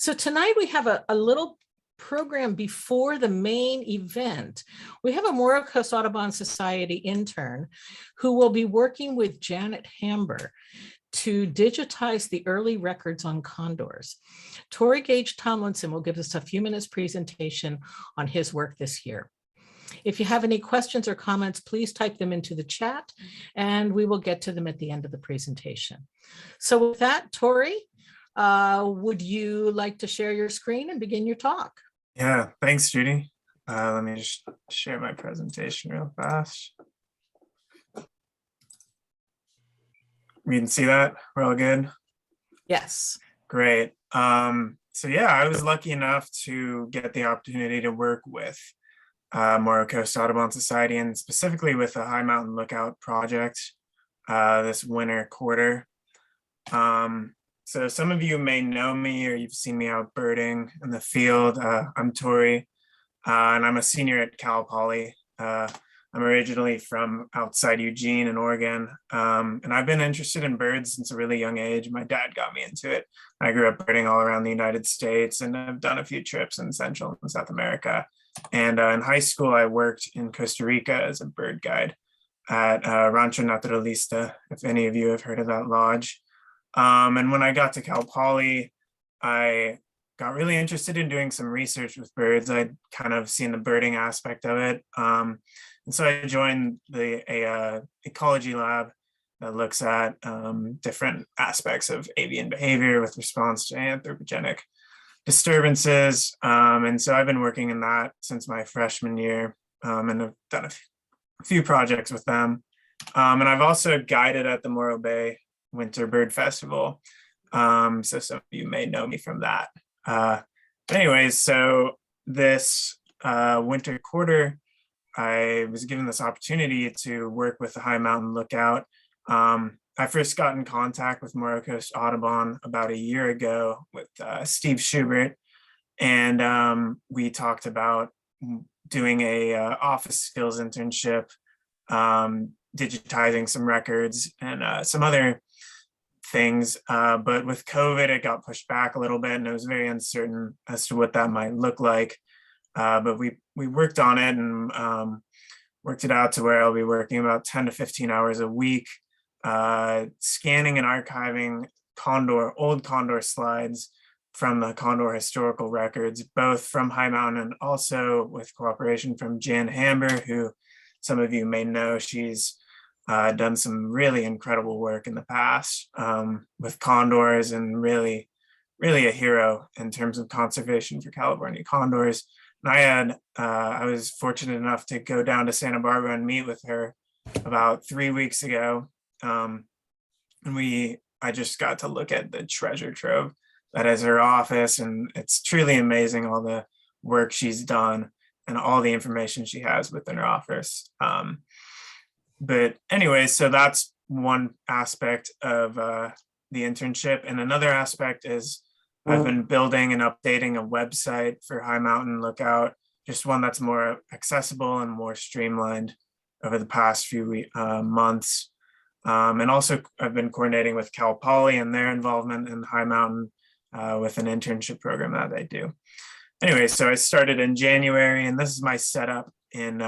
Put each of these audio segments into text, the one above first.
So tonight we have a little program before the main event. We have a Morro Coast Audubon Society intern who will be working with Janet Hamber to digitize the early records on condors. Torrey Gage-Tomlinson will give us a few minutes presentation on his work this year. If you have any questions or comments, please type them into the chat and we will get to them at the end of the presentation. So with that, Torrey, would you like to share your screen and begin your talk? Yeah, thanks, Judy. Let me just share my presentation real fast. You can see that? We're all good? Yes. Great. So yeah, I was lucky enough to get the opportunity to work with Morro Coast Audubon Society and specifically with the High Mountain Lookout project this winter quarter. So some of you may know me or you've seen me out birding in the field. I'm Torrey and I'm a senior at Cal Poly. I'm originally from outside Eugene in Oregon, and I've been interested in birds since a really young age. My dad got me into it. I grew up birding all around the United States and I've done a few trips in Central and South America. And in high school, I worked in Costa Rica as a bird guide at Rancho Naturalista, if any of you have heard of that lodge. And when I got to Cal Poly, I got really interested in doing some research with birds. I'd kind of seen the birding aspect of it. And so I joined the ecology lab that looks at different aspects of avian behavior with response to anthropogenic disturbances. And so I've been working in that since my freshman year and I've done a few projects with them. And I've also guided at the Morro Bay Winter Bird Festival. So some of you may know me from that. But anyways, so this winter quarter, I was given this opportunity to work with the High Mountain Lookout. I first got in contact with Morro Coast Audubon about a year ago with Steve Schubert, and we talked about doing a office skills internship, digitizing some records and some other things. But with COVID, it got pushed back a little bit, and it was very uncertain as to what that might look like. But we worked on it and worked it out to where I'll be working about 10 to 15 hours a week, scanning and archiving old condor slides from the condor historical records, both from High Mountain and also with cooperation from Jan Hamber, who some of you may know. She's done some really incredible work in the past with condors and really a hero in terms of conservation for California condors. And I was fortunate enough to go down to Santa Barbara and meet with her about 3 weeks ago. And I just got to look at the treasure trove that is her office, and it's truly amazing all the work she's done and all the information she has within her office. But anyway, so that's one aspect of the internship. And another aspect is I've been building and updating a website for High Mountain Lookout, just one that's more accessible and more streamlined over the past few months. And also I've been coordinating with Cal Poly and their involvement in High Mountain with an internship program that they do. Anyway, so I started in January, and this is my setup in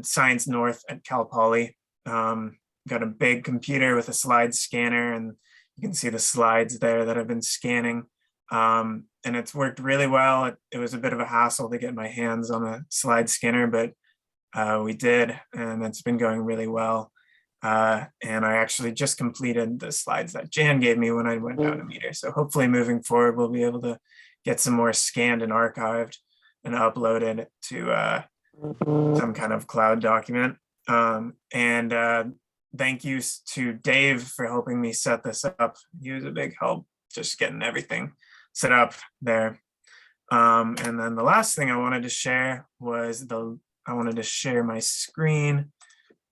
Science North at Cal Poly. Got a big computer with a slide scanner, and you can see the slides there that I've been scanning. And it's worked really well. It was a bit of a hassle to get my hands on a slide scanner, but we did, and it's been going really well. And I actually just completed the slides that Jan gave me when I went down to meet her. So hopefully moving forward, we'll be able to get some more scanned and archived and uploaded to some kind of cloud document. Thank you to Dave for helping me set this up. He was a big help just getting everything set up there. And then the last thing I wanted to share was I wanted to share my screen.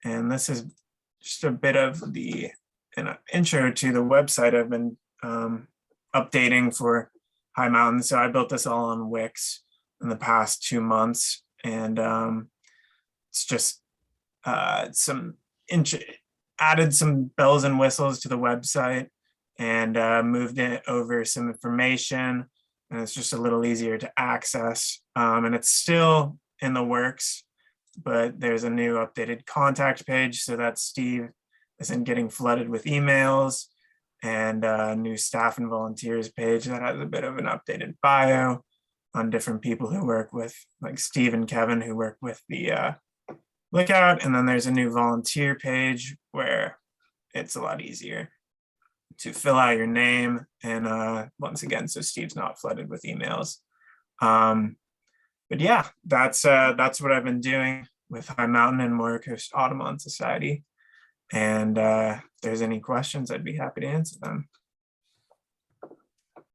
And this is just a bit of an intro to the website I've been updating for High Mountain. So I built this all on Wix in the past 2 months. And it's just added some bells and whistles to the website and moved it over some information, and it's just a little easier to access. And it's still in the works, but there's a new updated contact page so that Steve isn't getting flooded with emails, and a new staff and volunteers page that has a bit of an updated bio on different people who work with, like Steve and Kevin, who work with the Lookout. And then there's a new volunteer page where it's a lot easier to fill out your name. And once again, so Steve's not flooded with emails. But yeah, that's what I've been doing with High Mountain and Moira Coast Audubon Society. And if there's any questions, I'd be happy to answer them.